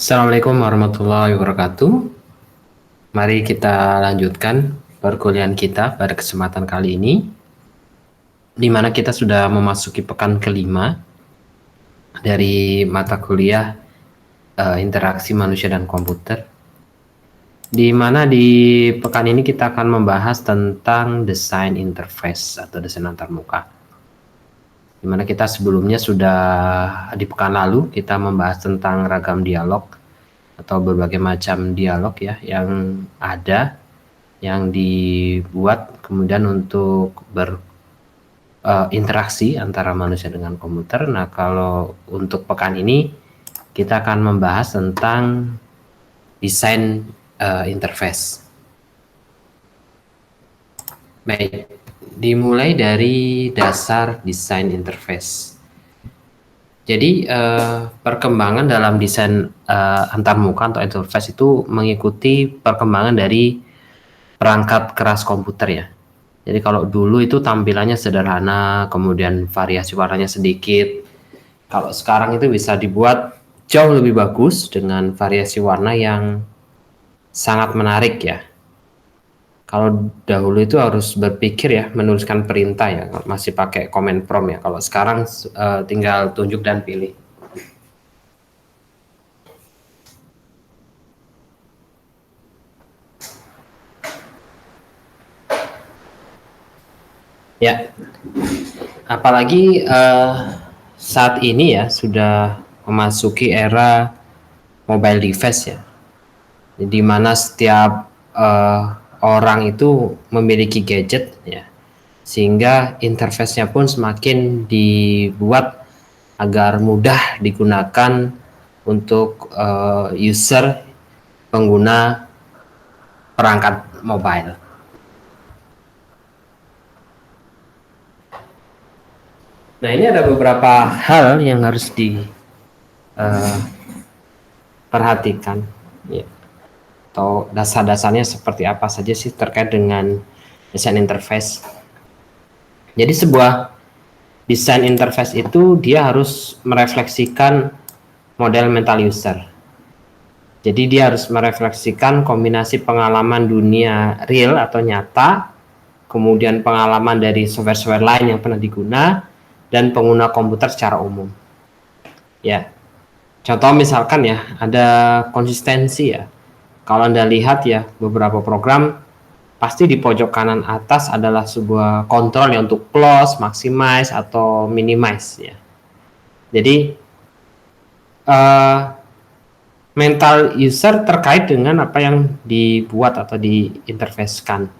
Assalamualaikum warahmatullahi wabarakatuh. Mari kita lanjutkan perkuliahan kita pada kesempatan kali ini, di mana kita sudah memasuki pekan kelima dari mata kuliah interaksi manusia dan komputer. Di mana di pekan ini kita akan membahas tentang desain interface atau desain antarmuka. Di mana kita sebelumnya sudah di pekan lalu kita membahas tentang ragam dialog atau berbagai macam dialog ya yang ada, yang dibuat kemudian untuk berinteraksi antara manusia dengan komputer. Nah, kalau untuk pekan ini kita akan membahas tentang desain interface. Baik, dimulai dari dasar desain interface. Jadi perkembangan dalam desain antarmuka atau interface itu mengikuti perkembangan dari perangkat keras komputer ya. Jadi kalau dulu itu tampilannya sederhana, kemudian variasi warnanya sedikit. Kalau sekarang itu bisa dibuat jauh lebih bagus dengan variasi warna yang sangat menarik ya. Kalau dahulu itu harus berpikir ya, menuliskan perintah ya, masih pakai command prompt ya. Kalau sekarang tinggal tunjuk dan pilih. Ya, apalagi saat ini ya sudah memasuki era mobile device ya, di mana setiap orang itu memiliki gadget ya, sehingga interface-nya pun semakin dibuat agar mudah digunakan untuk user pengguna perangkat mobile. Nah, ini ada beberapa hal yang harus diperhatikan ya, atau dasar-dasarnya seperti apa saja sih terkait dengan desain interface. Jadi sebuah desain interface itu dia harus merefleksikan model mental user. Jadi dia harus merefleksikan kombinasi pengalaman dunia real atau nyata, kemudian pengalaman dari software-software lain yang pernah digunakan, dan pengguna komputer secara umum. Ya, contoh misalkan ya, ada konsistensi ya. Kalau Anda lihat ya, beberapa program pasti di pojok kanan atas adalah sebuah kontrol ya untuk close, maximize, atau minimize ya. Jadi mental user terkait dengan apa yang dibuat atau diinterfacekan.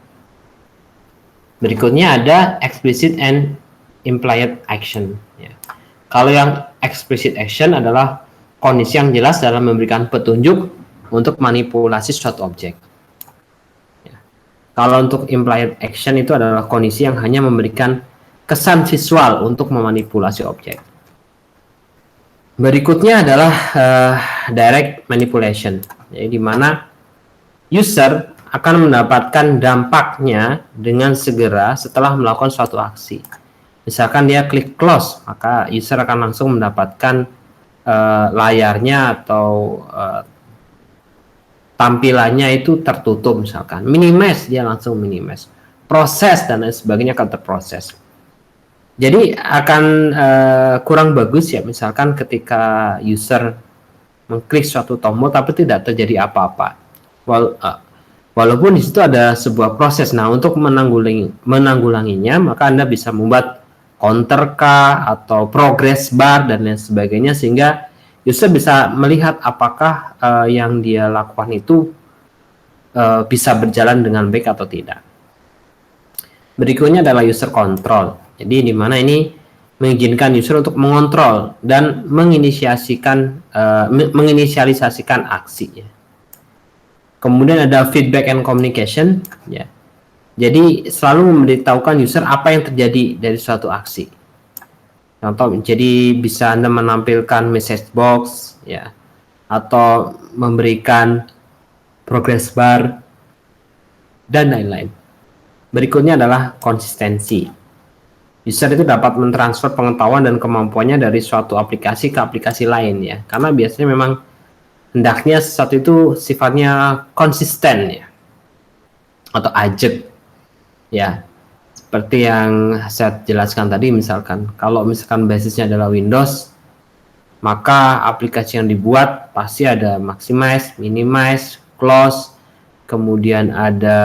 Berikutnya ada explicit and implied action ya. Kalau yang explicit action adalah kondisi yang jelas dalam memberikan petunjuk untuk manipulasi suatu objek. Ya. Kalau untuk implied action itu adalah kondisi yang hanya memberikan kesan visual untuk memanipulasi objek. Berikutnya adalah direct manipulation, jadi di mana user akan mendapatkan dampaknya dengan segera setelah melakukan suatu aksi. Misalkan dia klik close, maka user akan langsung mendapatkan layarnya atau tampilannya itu tertutup misalkan. Minimize, dia langsung minimize. Proses dan lain sebagainya akan terproses. Jadi akan kurang bagus ya misalkan ketika user mengklik suatu tombol tapi tidak terjadi apa-apa. Walaupun di situ ada sebuah proses. Nah, untuk menanggulanginya maka Anda bisa membuat counter kah atau progress bar dan lain sebagainya, sehingga user bisa melihat apakah yang dia lakukan itu bisa berjalan dengan baik atau tidak. Berikutnya adalah user control. Jadi di mana ini mengizinkan user untuk mengontrol dan menginisialisasikan aksi ya. Kemudian ada feedback and communication ya. Jadi selalu memberitahukan user apa yang terjadi dari suatu aksi. Contoh, jadi bisa Anda menampilkan message box ya, atau memberikan progress bar dan lain-lain. Berikutnya adalah konsistensi. User itu dapat mentransfer pengetahuan dan kemampuannya dari suatu aplikasi ke aplikasi lain ya, karena biasanya memang hendaknya sesuatu itu sifatnya konsisten ya, atau ajak ya. Seperti yang saya jelaskan tadi, misalkan kalau misalkan basisnya adalah Windows, maka aplikasi yang dibuat pasti ada maximize, minimize, close, kemudian ada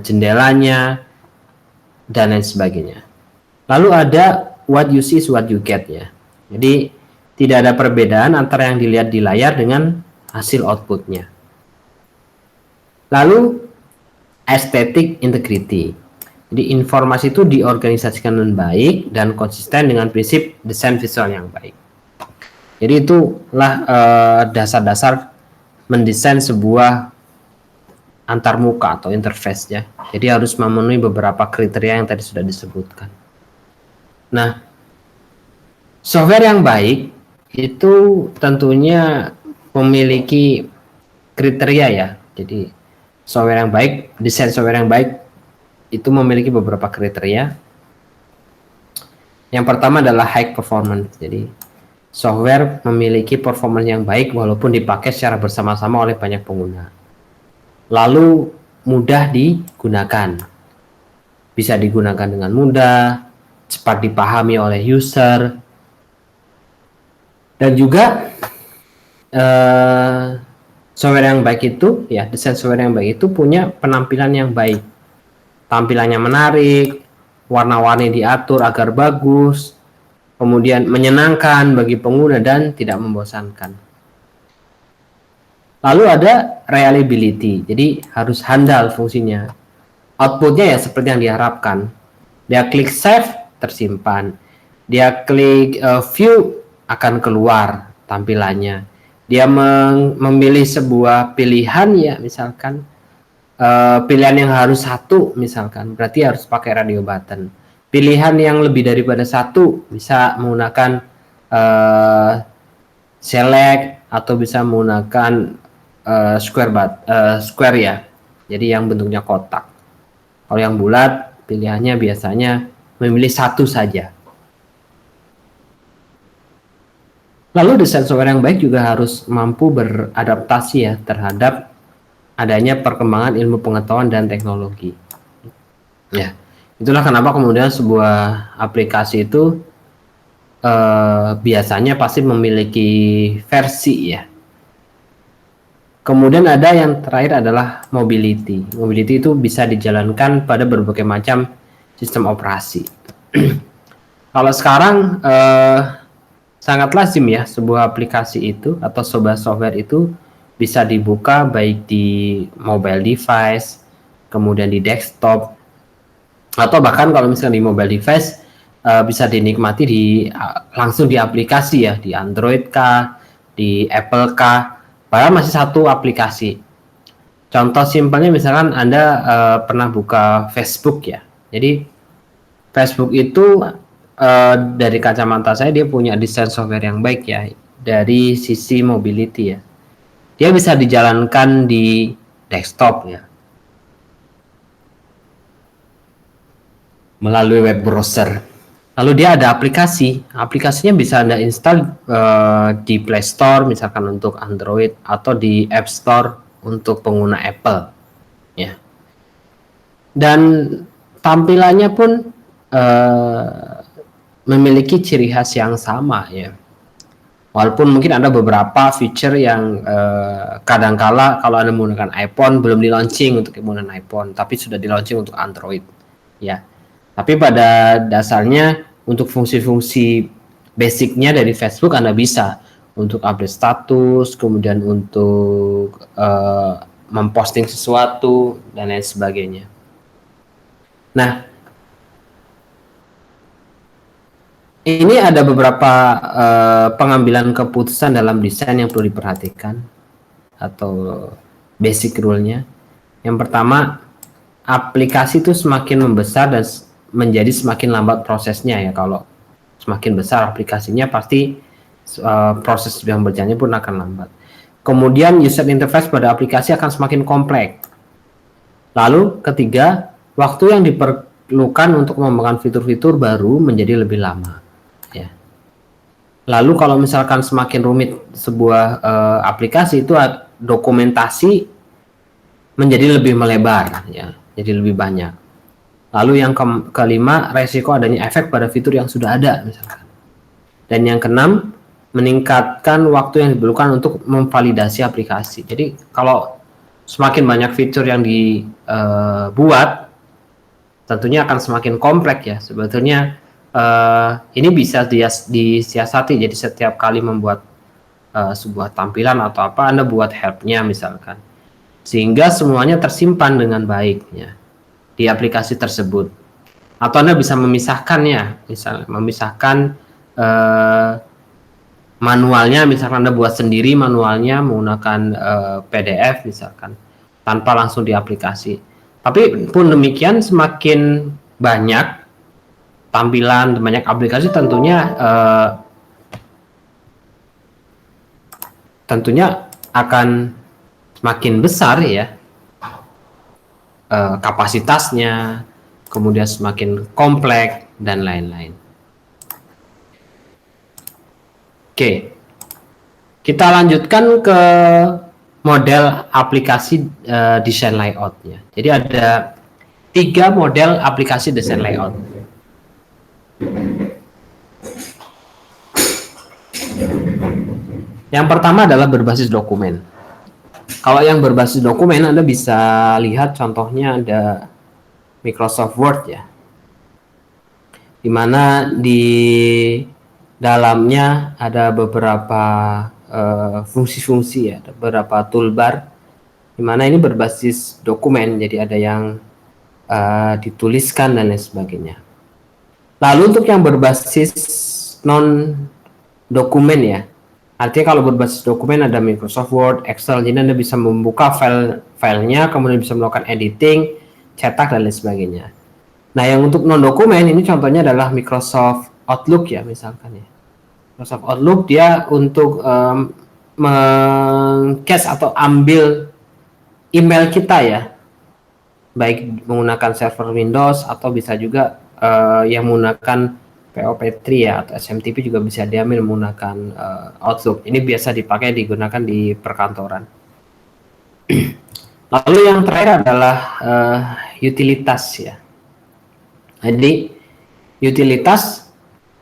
jendelanya, dan lain sebagainya. Lalu ada what you see is what you get ya. Jadi tidak ada perbedaan antara yang dilihat di layar dengan hasil outputnya. Lalu aesthetic integrity. Jadi informasi itu diorganisasikan dengan baik dan konsisten dengan prinsip desain visual yang baik. Jadi itulah dasar-dasar mendesain sebuah antarmuka atau interface ya. Jadi harus memenuhi beberapa kriteria yang tadi sudah disebutkan. Nah, software yang baik itu tentunya memiliki kriteria ya. Jadi software yang baik, desain software yang baik itu memiliki beberapa kriteria. Yang pertama adalah high performance. Jadi software memiliki performance yang baik walaupun dipakai secara bersama-sama oleh banyak pengguna. Lalu mudah digunakan. Bisa digunakan dengan mudah, cepat dipahami oleh user. Dan juga software yang baik itu ya, desain software yang baik itu punya penampilan yang baik. Tampilannya menarik, warna-warni diatur agar bagus, kemudian menyenangkan bagi pengguna dan tidak membosankan. Lalu ada reliability, jadi harus handal fungsinya. Outputnya ya seperti yang diharapkan. Dia klik save, tersimpan. Dia klik view, akan keluar tampilannya. Dia memilih sebuah pilihan ya, misalkan pilihan yang harus satu misalkan, berarti harus pakai radio button. Pilihan yang lebih daripada satu bisa menggunakan select atau bisa menggunakan square ya, jadi yang bentuknya kotak. Kalau yang bulat pilihannya biasanya memilih satu saja. Lalu desain software yang baik juga harus mampu beradaptasi ya terhadap adanya perkembangan ilmu pengetahuan dan teknologi. Ya, itulah kenapa kemudian sebuah aplikasi itu biasanya pasti memiliki versi ya. Kemudian ada yang terakhir adalah mobility. Mobility itu bisa dijalankan pada berbagai macam sistem operasi. Kalau sekarang sangat lazim ya sebuah aplikasi itu atau sebuah software itu bisa dibuka baik di mobile device, kemudian di desktop, atau bahkan kalau misalnya di mobile device bisa dinikmati langsung di aplikasi ya, di Android kah, di Apple kah, padahal masih satu aplikasi. Contoh simpelnya misalkan Anda pernah buka Facebook ya, jadi Facebook itu dari kacamata saya dia punya desain software yang baik ya dari sisi mobility ya. Dia bisa dijalankan di desktop ya, melalui web browser. Lalu dia ada aplikasinya bisa Anda install di Play Store misalkan untuk Android atau di App Store untuk pengguna Apple ya. Dan tampilannya pun memiliki ciri khas yang sama ya. Walaupun mungkin ada beberapa feature yang kadangkala kalau Anda menggunakan iPhone belum di launching untuk menggunakan iPhone, tapi sudah di launching untuk Android ya. Tapi pada dasarnya untuk fungsi-fungsi basicnya dari Facebook Anda bisa untuk update status, kemudian untuk memposting sesuatu dan lain sebagainya. Nah, ini ada beberapa pengambilan keputusan dalam desain yang perlu diperhatikan atau basic rule-nya. Yang pertama, aplikasi itu semakin membesar dan menjadi semakin lambat prosesnya ya. Kalau semakin besar aplikasinya pasti proses yang berjalannya pun akan lambat. Kemudian user interface pada aplikasi akan semakin kompleks. Lalu ketiga, waktu yang diperlukan untuk mengembangkan fitur-fitur baru menjadi lebih lama. Ya. Lalu kalau misalkan semakin rumit sebuah aplikasi itu dokumentasi menjadi lebih melebar ya, jadi lebih banyak. Lalu yang kelima, resiko adanya efek pada fitur yang sudah ada misalkan. Dan yang keenam, meningkatkan waktu yang diperlukan untuk memvalidasi aplikasi. Jadi kalau semakin banyak fitur yang dibuat, tentunya akan semakin kompleks ya. Sebetulnya ini bisa disiasati. Jadi setiap kali membuat sebuah tampilan atau apa, Anda buat help-nya misalkan, sehingga semuanya tersimpan dengan baiknya di aplikasi tersebut. Atau Anda bisa memisahkannya, misalnya memisahkan manualnya, misalkan Anda buat sendiri manualnya menggunakan PDF misalkan, tanpa langsung di aplikasi. Tapi pun demikian, semakin banyak tampilan, banyak aplikasi, tentunya akan semakin besar ya kapasitasnya, kemudian semakin kompleks dan lain-lain. Oke, kita lanjutkan ke model aplikasi desain layoutnya. Jadi ada 3 model aplikasi desain layout. Yang pertama adalah berbasis dokumen. Kalau yang berbasis dokumen, Anda bisa lihat contohnya ada Microsoft Word ya, di mana di dalamnya ada beberapa fungsi-fungsi ya, ada beberapa toolbar, di mana ini berbasis dokumen, jadi ada yang dituliskan dan lain sebagainya. Lalu untuk yang berbasis non dokumen ya, artinya kalau berbasis dokumen ada Microsoft Word, Excel, jadi Anda bisa membuka filenya, kemudian bisa melakukan editing, cetak dan lain sebagainya. Nah, yang untuk non dokumen ini contohnya adalah Microsoft Outlook ya, misalkan ya. Microsoft Outlook dia untuk meng-cache atau ambil email kita ya, baik menggunakan server Windows atau bisa juga yang menggunakan POP3 ya atau SMTP juga bisa diambil menggunakan Outlook. Ini biasa digunakan di perkantoran. Lalu yang terakhir adalah utilitas ya. Jadi utilitas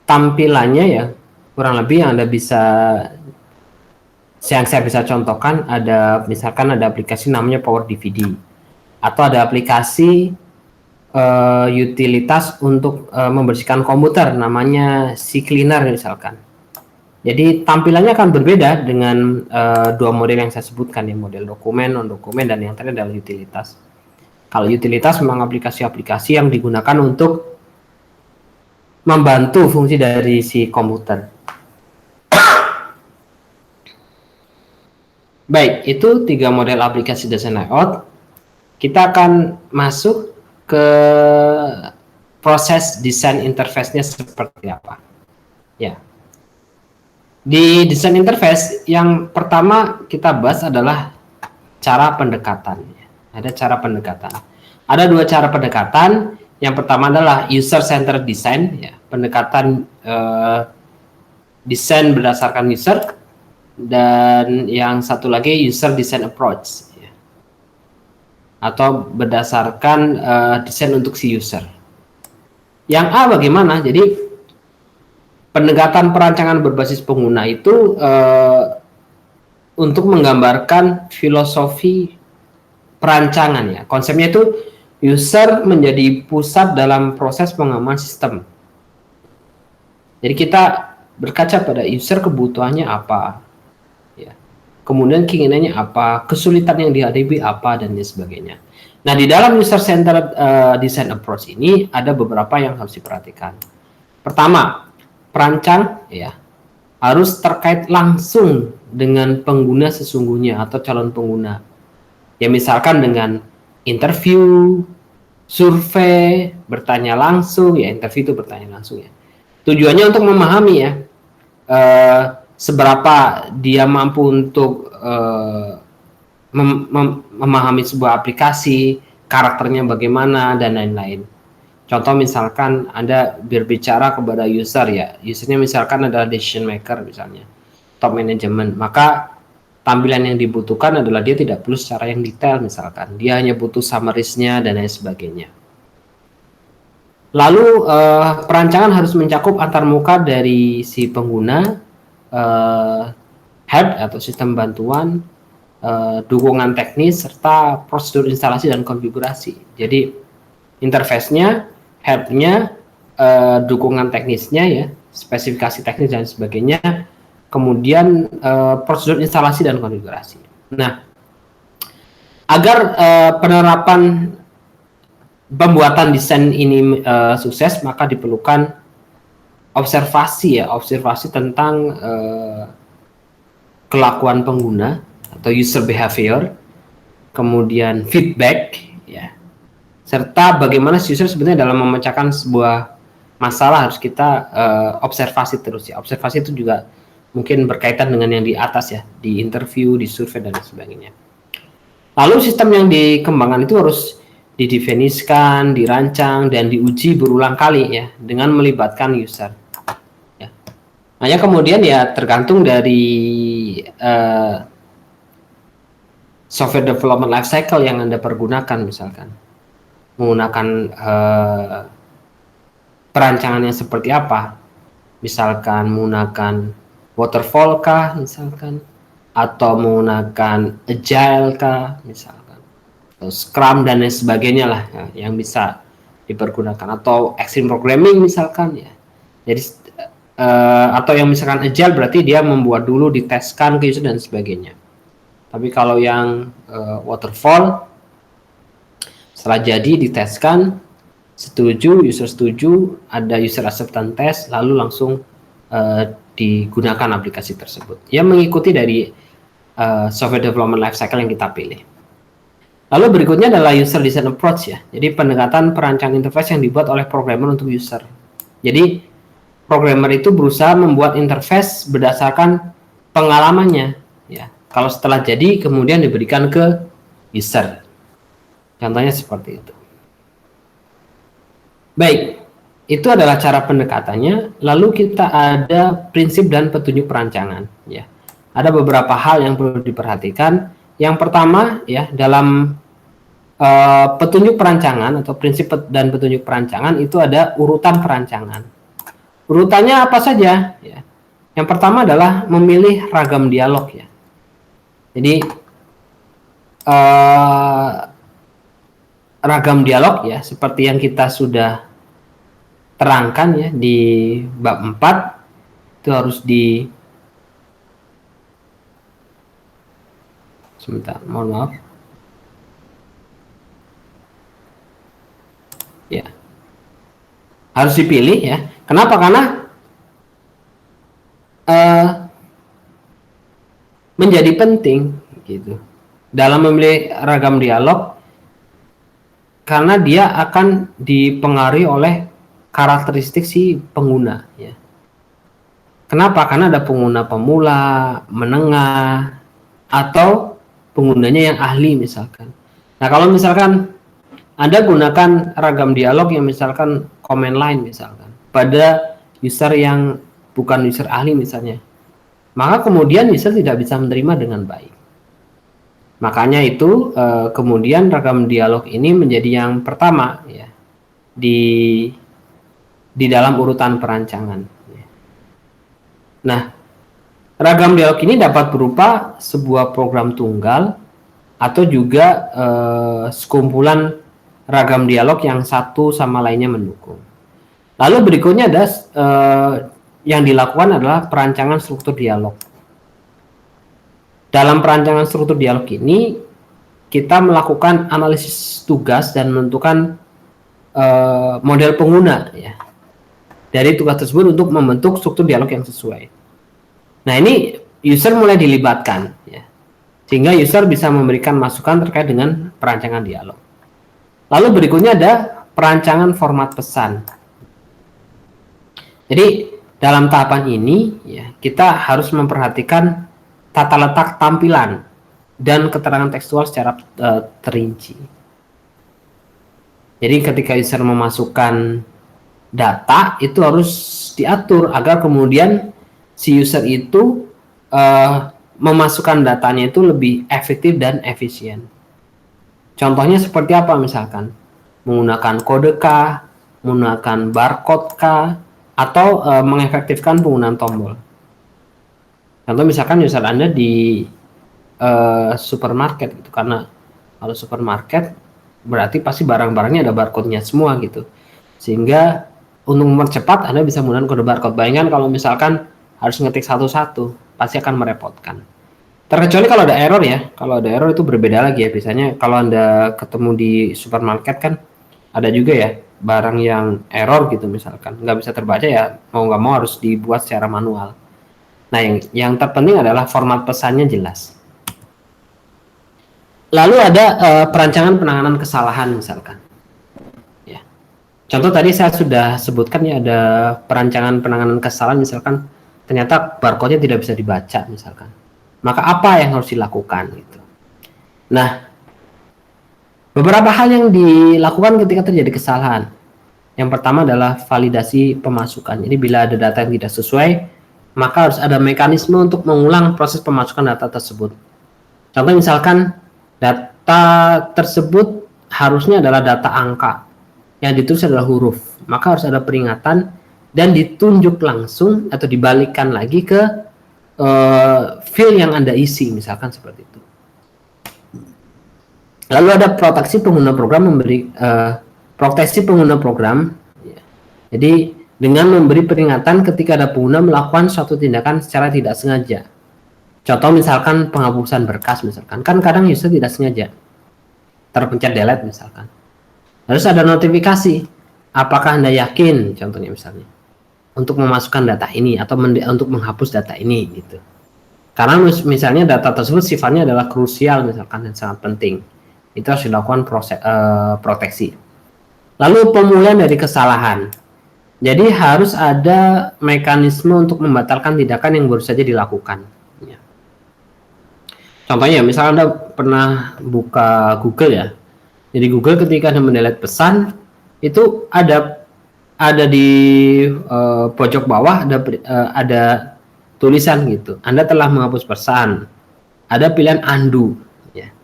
tampilannya ya kurang lebih yang saya bisa contohkan, ada misalkan ada aplikasi namanya Power DVD, atau ada aplikasi utilitas untuk membersihkan komputer namanya CCleaner misalkan. Jadi tampilannya akan berbeda dengan 2 model yang saya sebutkan ya, model dokumen, non dokumen, dan yang terakhir adalah utilitas. Kalau utilitas memang aplikasi-aplikasi yang digunakan untuk membantu fungsi dari si komputer. Baik, itu 3 model aplikasi desain layout. Kita akan masuk ke proses desain interface-nya seperti apa. Ya. Di desain interface yang pertama kita bahas adalah cara pendekatan. Ada cara pendekatan. Ada 2 cara pendekatan. Yang pertama adalah user centered design, ya, pendekatan desain berdasarkan user. Dan yang satu lagi user design approach ya, atau berdasarkan desain untuk si user. Yang A bagaimana? Jadi pendekatan perancangan berbasis pengguna itu untuk menggambarkan filosofi perancangan ya. Konsepnya itu user menjadi pusat dalam proses pengembangan sistem. Jadi kita berkaca pada user, kebutuhannya apa, kemudian keinginannya apa, kesulitan yang dihadapi apa, dan lain sebagainya. Nah, di dalam user-centered design approach ini ada beberapa yang harus diperhatikan. Pertama, perancang ya harus terkait langsung dengan pengguna sesungguhnya atau calon pengguna. Ya, misalkan dengan interview, survei, bertanya langsung, ya interview itu bertanya langsung ya. Tujuannya untuk memahami ya, seberapa dia mampu untuk memahami sebuah aplikasi, karakternya bagaimana, dan lain-lain. Contoh misalkan Anda berbicara kepada user ya, usernya misalkan adalah decision maker misalnya, top management, maka tampilan yang dibutuhkan adalah dia tidak perlu secara yang detail misalkan, dia hanya butuh summaries-nya dan lain sebagainya. Lalu perancangan harus mencakup antarmuka dari si pengguna, help atau sistem bantuan, dukungan teknis, serta prosedur instalasi dan konfigurasi. Jadi interface-nya, help-nya, dukungan teknisnya ya, spesifikasi teknis dan sebagainya, kemudian prosedur instalasi dan konfigurasi. Nah, agar penerapan pembuatan desain ini sukses, maka diperlukan observasi tentang kelakuan pengguna atau user behavior, kemudian feedback ya, serta bagaimana user sebenarnya dalam memecahkan sebuah masalah harus kita observasi terus ya. Observasi itu juga mungkin berkaitan dengan yang di atas ya, di interview, di survei dan sebagainya. Lalu sistem yang dikembangkan itu harus didefinisikan, dirancang, dan diuji berulang kali ya, dengan melibatkan user. Ya. Hanya kemudian ya tergantung dari software development lifecycle yang Anda pergunakan, misalkan menggunakan perancangannya seperti apa, misalkan menggunakan waterfall kah, misalkan, atau menggunakan agile kah, misalkan, atau Scrum dan lain sebagainya lah ya, yang bisa dipergunakan, atau extreme programming misalkan ya. Jadi atau yang misalkan agile berarti dia membuat dulu, diteskan ke user dan sebagainya. Tapi kalau yang waterfall, setelah jadi diteskan, setuju, user setuju, ada user acceptance test, lalu langsung digunakan aplikasi tersebut. Yang mengikuti dari software development lifecycle yang kita pilih. Lalu berikutnya adalah user design approach ya. Jadi pendekatan perancangan interface yang dibuat oleh programmer untuk user. Jadi programmer itu berusaha membuat interface berdasarkan pengalamannya ya. Kalau setelah jadi kemudian diberikan ke user. Contohnya seperti itu. Baik, itu adalah cara pendekatannya. Lalu kita ada prinsip dan petunjuk perancangan ya. Ada beberapa hal yang perlu diperhatikan. Yang pertama ya, dalam petunjuk perancangan atau prinsip dan petunjuk perancangan itu ada urutan perancangan. Urutannya apa saja? Ya. Yang pertama adalah memilih ragam dialog ya. Jadi ragam dialog ya, seperti yang kita sudah terangkan ya di bab 4 itu harus sebentar, mohon maaf. Ya. Harus dipilih ya. Kenapa? Karena menjadi penting gitu dalam memilih ragam dialog, karena dia akan dipengaruhi oleh karakteristik si pengguna ya. Kenapa? Karena ada pengguna pemula, menengah, atau penggunanya yang ahli misalkan. Nah, kalau misalkan Anda gunakan ragam dialog yang misalkan command line misalkan pada user yang bukan user ahli misalnya, maka kemudian user tidak bisa menerima dengan baik. Makanya itu kemudian ragam dialog ini menjadi yang pertama ya di dalam urutan perancangan. Nah, ragam dialog ini dapat berupa sebuah program tunggal atau juga sekumpulan ragam dialog yang satu sama lainnya mendukung. Lalu berikutnya ada yang dilakukan adalah perancangan struktur dialog. Dalam perancangan struktur dialog ini kita melakukan analisis tugas dan menentukan model pengguna ya dari tugas tersebut untuk membentuk struktur dialog yang sesuai. Nah, ini user mulai dilibatkan ya, sehingga user bisa memberikan masukan terkait dengan perancangan dialog. Lalu berikutnya ada perancangan format pesan. Jadi dalam tahapan ini ya, kita harus memperhatikan tata letak tampilan dan keterangan tekstual secara terinci. Jadi ketika user memasukkan data itu harus diatur agar kemudian si user itu memasukkan datanya itu lebih efektif dan efisien. Contohnya seperti apa misalkan? Menggunakan kode kah, menggunakan barcode kah, atau mengefektifkan penggunaan tombol. Contoh misalkan user Anda di supermarket gitu, karena kalau supermarket berarti pasti barang-barangnya ada barcode-nya semua gitu. Sehingga untuk mempercepat Anda bisa menggunakan kode barcode. Bayangkan kalau misalkan harus ngetik satu-satu, pasti akan merepotkan. Terkecuali kalau ada error ya. Kalau ada error itu berbeda lagi ya. Biasanya kalau Anda ketemu di supermarket kan ada juga ya barang yang error gitu misalkan. Nggak bisa terbaca ya, mau nggak mau harus dibuat secara manual. Nah, yang terpenting adalah format pesannya jelas. Lalu ada perancangan penanganan kesalahan misalkan. Ya. Contoh tadi saya sudah sebutkan ya, ada perancangan penanganan kesalahan misalkan ternyata barcode-nya tidak bisa dibaca misalkan. Maka apa yang harus dilakukan gitu. Nah, beberapa hal yang dilakukan ketika terjadi kesalahan. Yang pertama adalah validasi pemasukan. Jadi bila ada data yang tidak sesuai, maka harus ada mekanisme untuk mengulang proses pemasukan data tersebut. Contoh misalkan data tersebut harusnya adalah data angka, yang ditulis adalah huruf, maka harus ada peringatan dan ditunjuk langsung atau dibalikkan lagi ke field yang Anda isi, misalkan seperti itu. Lalu ada proteksi pengguna program, proteksi pengguna program. Jadi dengan memberi peringatan ketika ada pengguna melakukan suatu tindakan secara tidak sengaja. Contoh misalkan penghapusan berkas misalkan, kan kadang user tidak sengaja terpencet delete misalkan. Harus ada notifikasi, apakah Anda yakin contohnya misalnya untuk memasukkan data ini atau untuk menghapus data ini gitu. Karena misalnya data tersebut sifatnya adalah krusial misalkan dan sangat penting. Itu harus dilakukan proteksi. Lalu pemulihan dari kesalahan. Jadi harus ada mekanisme untuk membatalkan tindakan yang baru saja dilakukan. Contohnya, misalnya Anda pernah buka Google ya. Jadi Google ketika Anda mendelete pesan, itu ada di pojok bawah ada tulisan gitu. Anda telah menghapus pesan. Ada pilihan undo. Ya.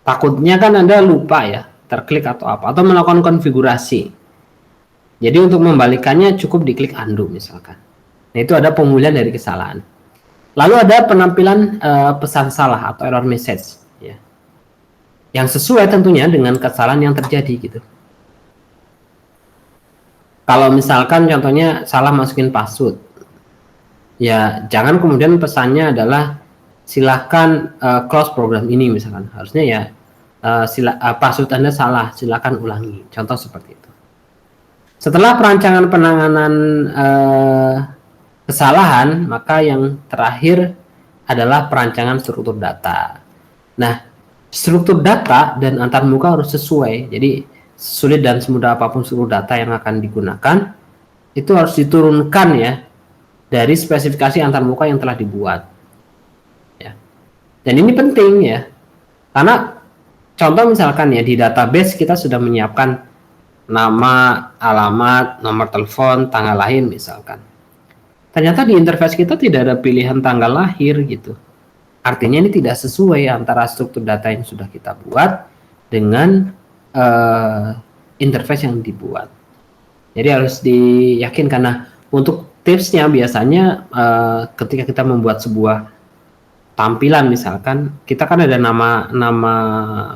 Takutnya kan Anda lupa ya, terklik atau apa, atau melakukan konfigurasi. Jadi untuk membalikannya cukup diklik undo misalkan. Nah itu ada pemulihan dari kesalahan. Lalu ada penampilan pesan salah atau error message, ya, yang sesuai tentunya dengan kesalahan yang terjadi gitu. Kalau misalkan contohnya salah masukin password, ya jangan kemudian pesannya adalah silakan close program ini misalkan. Harusnya ya password Anda salah, silakan ulangi. Contoh seperti itu. Setelah perancangan penanganan kesalahan, maka yang terakhir adalah perancangan struktur data. Nah, struktur data dan antarmuka harus sesuai. Jadi, sulit dan semudah apapun struktur data yang akan digunakan, itu harus diturunkan ya dari spesifikasi antarmuka yang telah dibuat. Ya. Dan ini penting ya, karena contoh misalkan ya di database kita sudah menyiapkan nama, alamat, nomor telepon, tanggal lahir misalkan. Ternyata di interface kita tidak ada pilihan tanggal lahir gitu. Artinya ini tidak sesuai antara struktur data yang sudah kita buat dengan interface yang dibuat. Jadi harus diyakinkan. Nah, untuk tipsnya biasanya ketika kita membuat sebuah tampilan misalkan, kita kan ada nama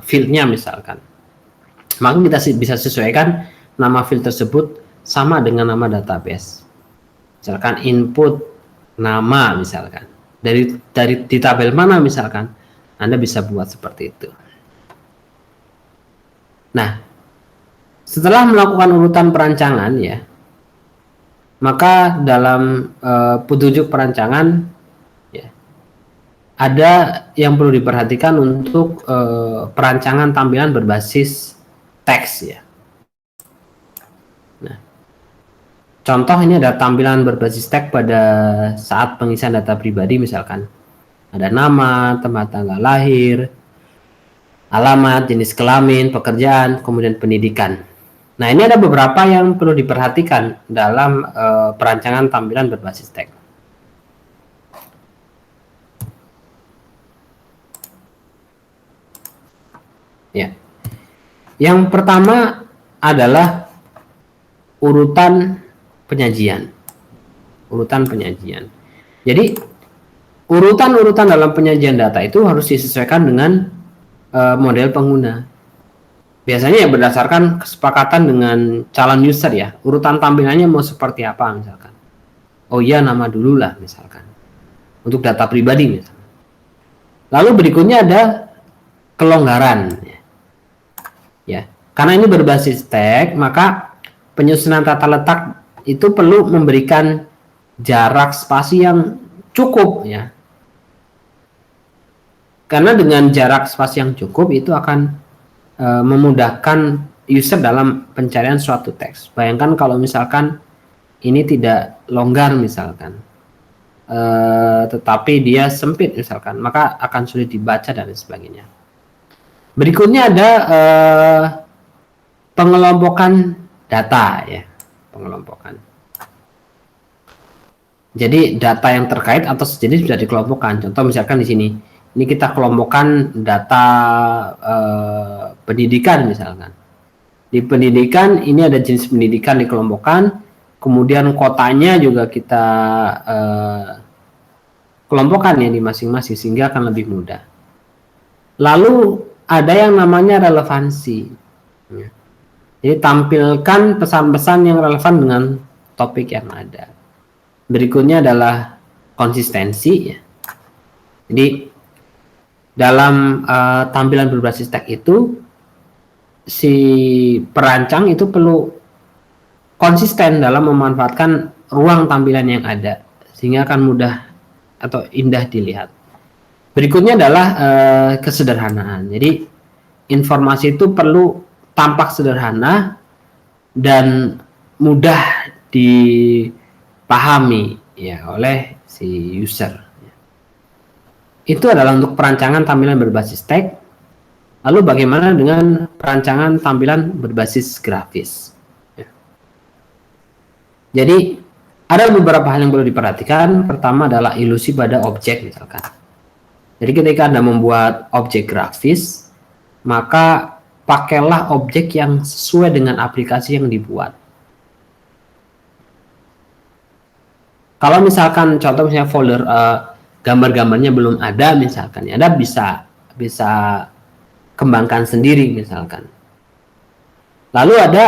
fieldnya misalkan. Maka kita bisa sesuaikan nama field tersebut sama dengan nama database. Misalkan input nama misalkan dari di tabel mana misalkan, Anda bisa buat seperti itu. Nah, setelah melakukan urutan perancangan ya, maka dalam petunjuk perancangan ya, ada yang perlu diperhatikan untuk perancangan tampilan berbasis teks ya. Contoh ini ada tampilan berbasis teks pada saat pengisian data pribadi misalkan. Ada nama, tempat tanggal lahir, alamat, jenis kelamin, pekerjaan, kemudian pendidikan. Nah, ini ada beberapa yang perlu diperhatikan dalam perancangan tampilan berbasis teks. Ya. Yang pertama adalah urutan penyajian. Urutan penyajian. Jadi, urutan-urutan dalam penyajian data itu harus disesuaikan dengan model pengguna. Biasanya ya berdasarkan kesepakatan dengan calon user ya. Urutan tampilannya mau seperti apa misalkan. Oh iya, nama dulu lah misalkan. Untuk data pribadi misalkan. Lalu berikutnya ada kelonggaran. Ya, karena ini berbasis tag, maka penyusunan tata letak itu perlu memberikan jarak spasi yang cukup ya. Karena dengan jarak spasi yang cukup itu akan memudahkan user dalam pencarian suatu teks. Bayangkan kalau misalkan ini tidak longgar misalkan, tetapi dia sempit misalkan, maka akan sulit dibaca dan sebagainya. Berikutnya ada pengelompokan data ya, pengelompokan. Jadi data yang terkait atau sejenis bisa dikelompokkan. Contoh misalkan di sini, ini kita kelompokkan data pendidikan misalkan. Di pendidikan ini ada jenis pendidikan dikelompokkan, kemudian kotanya juga kita kelompokkan ya di masing-masing sehingga akan lebih mudah. Lalu ada yang namanya relevansi. Jadi tampilkan pesan-pesan yang relevan dengan topik yang ada. Berikutnya adalah konsistensi ya. Jadi dalam tampilan berbasis teks itu si perancang itu perlu konsisten dalam memanfaatkan ruang tampilan yang ada sehingga akan mudah atau indah dilihat. Berikutnya adalah kesederhanaan. Jadi informasi itu perlu tampak sederhana dan mudah dipahami ya oleh si user. Itu adalah untuk perancangan tampilan berbasis teks. Lalu bagaimana dengan perancangan tampilan berbasis grafis? Ya. Jadi ada beberapa hal yang perlu diperhatikan. Pertama adalah ilusi pada objek misalkan. Jadi ketika Anda membuat objek grafis, maka pakailah objek yang sesuai dengan aplikasi yang dibuat. Kalau misalkan contoh misalnya folder gambar-gambarnya belum ada misalkan, Anda bisa kembangkan sendiri misalkan. Lalu ada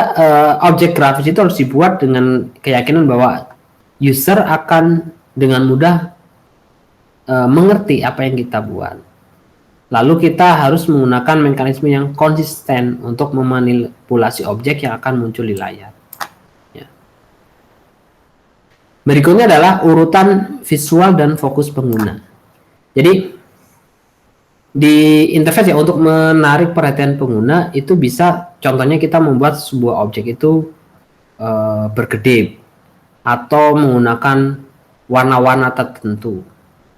objek grafis itu harus dibuat dengan keyakinan bahwa user akan dengan mudah mengerti apa yang kita buat. Lalu kita harus menggunakan mekanisme yang konsisten untuk memanipulasi objek yang akan muncul di layar. Ya. Berikutnya adalah urutan visual dan fokus pengguna. Jadi di interface ya untuk menarik perhatian pengguna itu bisa contohnya kita membuat sebuah objek itu berkedip atau menggunakan warna-warna tertentu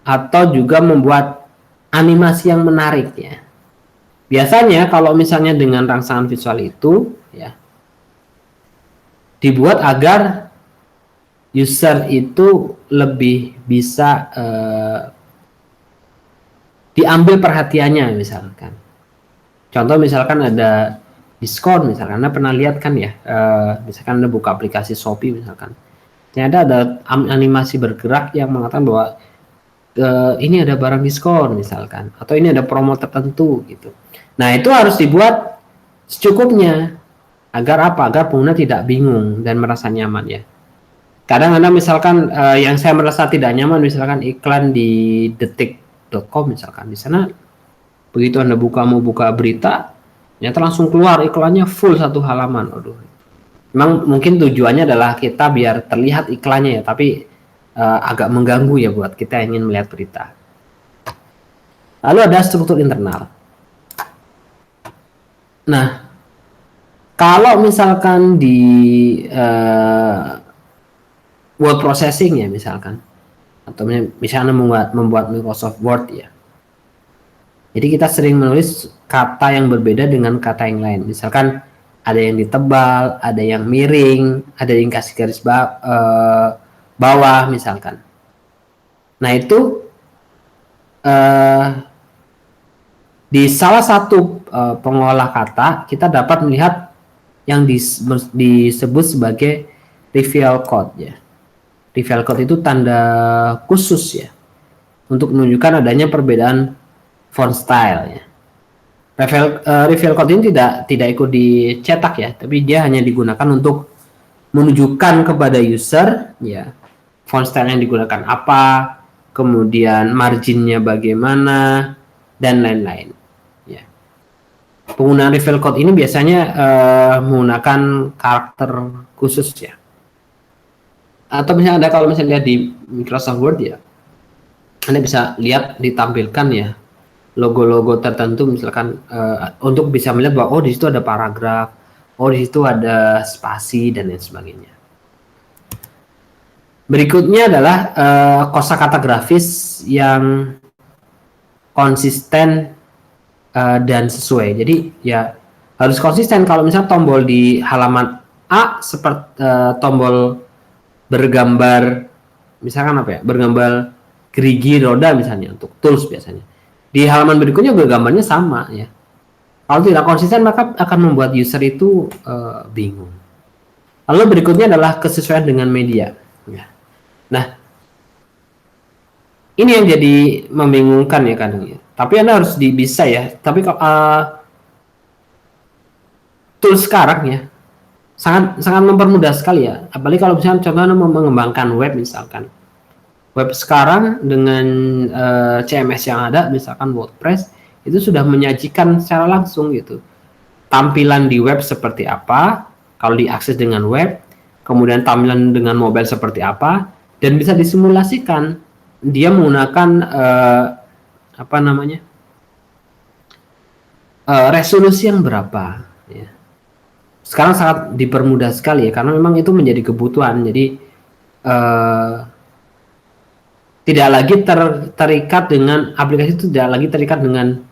atau juga membuat animasi yang menarik ya. Biasanya kalau misalnya dengan rangsangan visual itu ya dibuat agar user itu lebih bisa diambil perhatiannya misalkan. Contoh misalkan ada diskon misalkan, Anda pernah lihat kan ya, misalkan Anda buka aplikasi Shopee misalkan, ternyata ada animasi bergerak yang mengatakan bahwa ini ada barang diskon misalkan, atau ini ada promo tertentu gitu. Nah itu harus dibuat secukupnya agar apa? Agar pengguna tidak bingung dan merasa nyaman ya. Kadang Anda misalkan yang saya merasa tidak nyaman misalkan iklan di detik.com misalkan, di sana begitu Anda mau buka berita, ternyata langsung keluar iklannya full satu halaman. Aduh. Memang mungkin tujuannya adalah kita biar terlihat iklannya ya, tapi agak mengganggu ya buat kita yang ingin melihat berita. Lalu ada struktur internal. Nah, kalau misalkan di word processing ya misalkan, atau misalnya membuat Microsoft Word ya, Jadi kita sering menulis kata yang berbeda dengan kata yang lain. Misalkan ada yang ditebal, ada yang miring, ada yang kasih garis bawah misalkan. Nah itu di salah satu pengolah kata kita dapat melihat yang disebut sebagai trivial code ya. Trivial code itu tanda khusus ya untuk menunjukkan adanya perbedaan font style ya. Trivial code ini tidak ikut dicetak ya, tapi dia hanya digunakan untuk menunjukkan kepada user ya font style yang digunakan apa, kemudian marginnya bagaimana dan lain-lain. Ya. Penggunaan trivial code ini biasanya menggunakan karakter khusus ya. Atau misalnya Anda kalau misalnya lihat di Microsoft Word ya, Anda bisa lihat ditampilkan ya logo-logo tertentu misalkan untuk bisa melihat bahwa oh di situ ada paragraf, oh di situ ada spasi dan lain sebagainya. Berikutnya adalah kosakata grafis yang konsisten dan sesuai. Jadi ya harus konsisten. Kalau misalnya tombol di halaman A seperti tombol bergambar misalkan apa ya, bergambar gerigi roda misalnya untuk tools biasanya. Di halaman berikutnya bergambarnya sama ya. Kalau tidak konsisten maka akan membuat user itu bingung. Lalu berikutnya adalah kesesuaian dengan media. Ya. Nah, ini yang jadi membingungkan ya kadang ya. Tapi Anda harus bisa ya. Tapi tools sekarang ya sangat mempermudah sekali ya. Apalagi kalau misalnya contohnya mengembangkan web misalkan. Web sekarang dengan CMS yang ada, misalkan WordPress, itu sudah menyajikan secara langsung gitu. Tampilan di web seperti apa, kalau diakses dengan web, kemudian tampilan dengan mobile seperti apa, dan bisa disimulasikan. Dia menggunakan resolusi yang berapa. Ya. Sekarang sangat dipermudah sekali ya, karena memang itu menjadi kebutuhan. Jadi tidak lagi terikat dengan aplikasi itu tidak lagi terikat dengan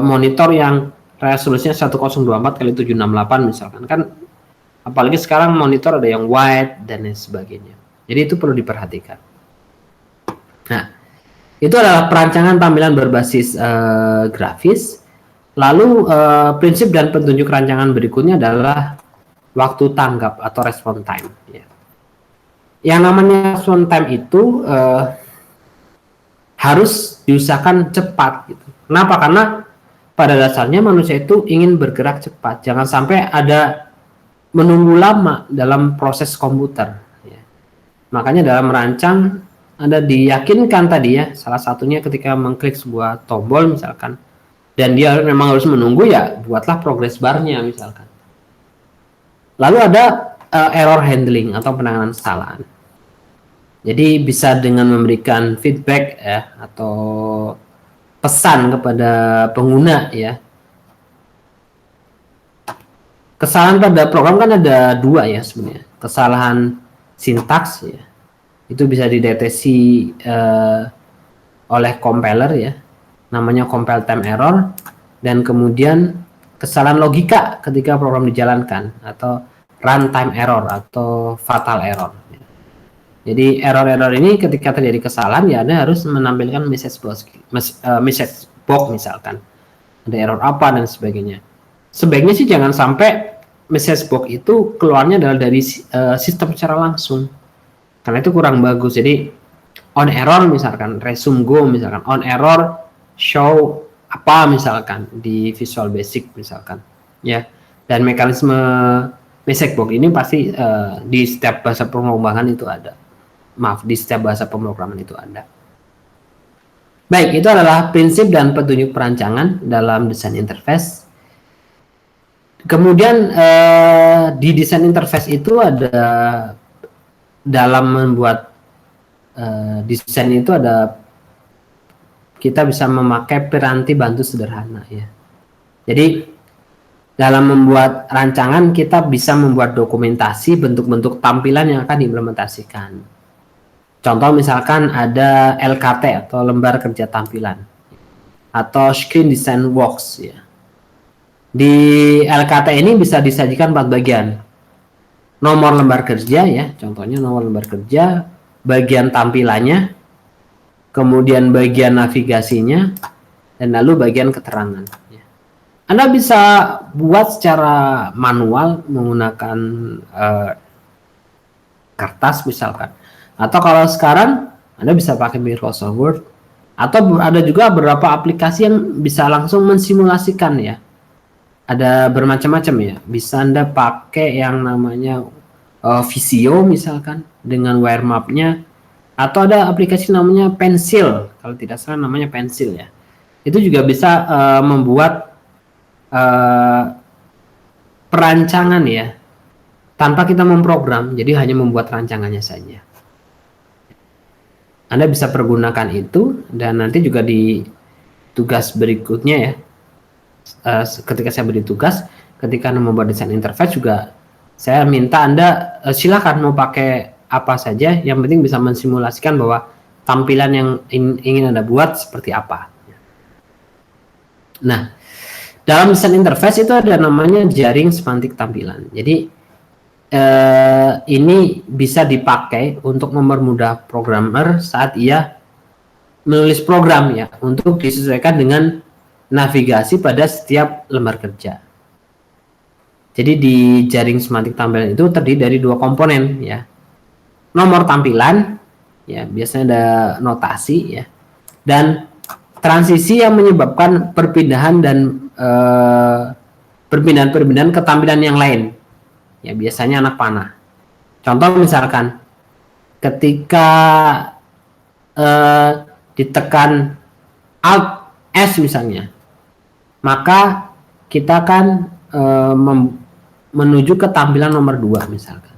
monitor yang resolusinya 1024x768 misalkan kan, apalagi sekarang monitor ada yang wide dan lain sebagainya. Jadi itu perlu diperhatikan. Nah, itu adalah perancangan tampilan berbasis grafis. Lalu prinsip dan petunjuk rancangan berikutnya adalah waktu tanggap atau response time. Ya. Yang namanya response time itu harus diusahakan cepat gitu. Kenapa? Karena pada dasarnya manusia itu ingin bergerak cepat. Jangan sampai ada menunggu lama dalam proses komputer. Ya. Makanya dalam merancang Anda diyakinkan tadi ya, salah satunya ketika mengklik sebuah tombol misalkan, dan dia memang harus menunggu ya, buatlah progress bar-nya misalkan. Lalu ada error handling atau penanganan kesalahan. Jadi bisa dengan memberikan feedback ya atau pesan kepada pengguna ya. Kesalahan pada program kan ada dua ya sebenarnya. Kesalahan sintaks ya. Itu bisa dideteksi oleh compiler ya. Namanya compile time error, dan kemudian kesalahan logika ketika program dijalankan atau runtime error atau fatal error. Jadi error-error ini ketika terjadi kesalahan ya Anda harus menampilkan message box misalkan. Ada error apa dan sebagainya. Sebaiknya sih jangan sampai message box itu keluarnya adalah dari sistem secara langsung. Karena itu kurang bagus. Jadi on error misalkan resume go misalkan, on error show apa misalkan di Visual Basic misalkan. Ya. Dan mekanisme message box ini pasti di setiap bahasa pemrograman itu ada. Di setiap bahasa pemrograman itu ada. Baik, itu adalah prinsip dan petunjuk perancangan dalam desain interface. Kemudian di desain interface itu ada, dalam membuat desain itu ada, kita bisa memakai piranti bantu sederhana ya. Jadi dalam membuat rancangan kita bisa membuat dokumentasi bentuk-bentuk tampilan yang akan diimplementasikan. Contoh misalkan ada LKT atau lembar kerja tampilan. atau Screen Design Works ya. Di LKT ini bisa disajikan 4 bagian. Nomor lembar kerja ya, contohnya nomor lembar kerja, bagian tampilannya, kemudian bagian navigasinya, dan lalu bagian keterangan. Anda bisa buat secara manual menggunakan kertas misalkan. Atau kalau sekarang Anda bisa pakai Microsoft Word. Atau ada juga beberapa aplikasi yang bisa langsung mensimulasikan ya. Ada bermacam-macam ya. Bisa Anda pakai yang namanya Visio misalkan dengan wiremapnya. Atau ada aplikasi namanya Pencil. Kalau tidak salah namanya Pencil ya. Itu juga bisa membuat perancangan ya. Tanpa kita memprogram. Jadi hanya membuat rancangannya saja. Anda bisa pergunakan itu dan nanti juga di tugas berikutnya ya. Ketika saya beri tugas, ketika Anda membuat desain interface juga saya minta Anda silakan mau pakai apa saja, yang penting bisa mensimulasikan bahwa tampilan yang ingin Anda buat seperti apa. Nah, dalam desain interface itu ada namanya jaring semantik tampilan. Jadi ini bisa dipakai untuk mempermudah programmer saat ia menulis program ya, untuk disesuaikan dengan navigasi pada setiap lembar kerja. Jadi di jaring semantik tampilan itu terdiri dari 2 komponen ya. Nomor tampilan ya, biasanya ada notasi ya, dan transisi yang menyebabkan perpindahan dan perpindahan ke tampilan yang lain. Ya, biasanya anak panah. Contoh misalkan ketika ditekan Alt S misalnya, maka kita akan menuju ke tampilan nomor 2 misalkan.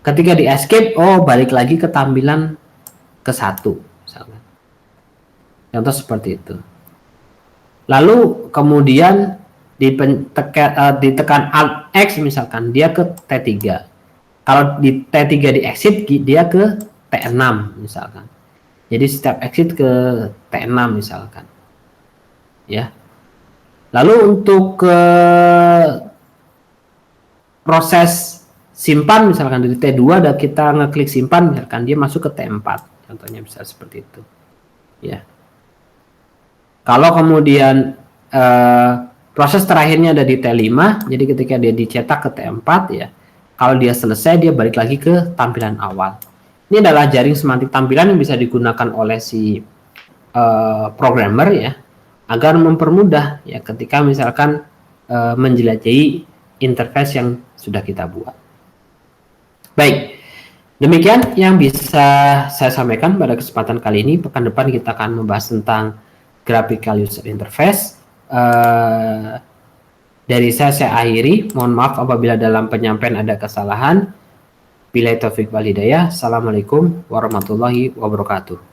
Ketika di escape, balik lagi ke tampilan ke 1 misalkan. Contoh seperti itu. Lalu kemudian ditekan Alt X misalkan, dia ke T3. Kalau di T3 di exit, dia ke T6 misalkan. Jadi setiap exit ke T6 misalkan. Ya. Lalu untuk proses simpan misalkan dari T2 dan kita ngeklik simpan misalkan, dia masuk ke T4. Contohnya bisa seperti itu. Ya. Kalau kemudian proses terakhirnya ada di T5, jadi ketika dia dicetak ke T4 ya, kalau dia selesai dia balik lagi ke tampilan awal. Ini adalah jaring semantik tampilan yang bisa digunakan oleh si programmer ya, agar mempermudah ya ketika misalkan menjelajahi interface yang sudah kita buat. Baik, demikian yang bisa saya sampaikan pada kesempatan kali ini. Pekan depan kita akan membahas tentang graphical user interface. Dari saya akhiri. Mohon maaf apabila dalam penyampaian ada kesalahan. Billahi taufiq wal hidayah. Assalamualaikum warahmatullahi wabarakatuh.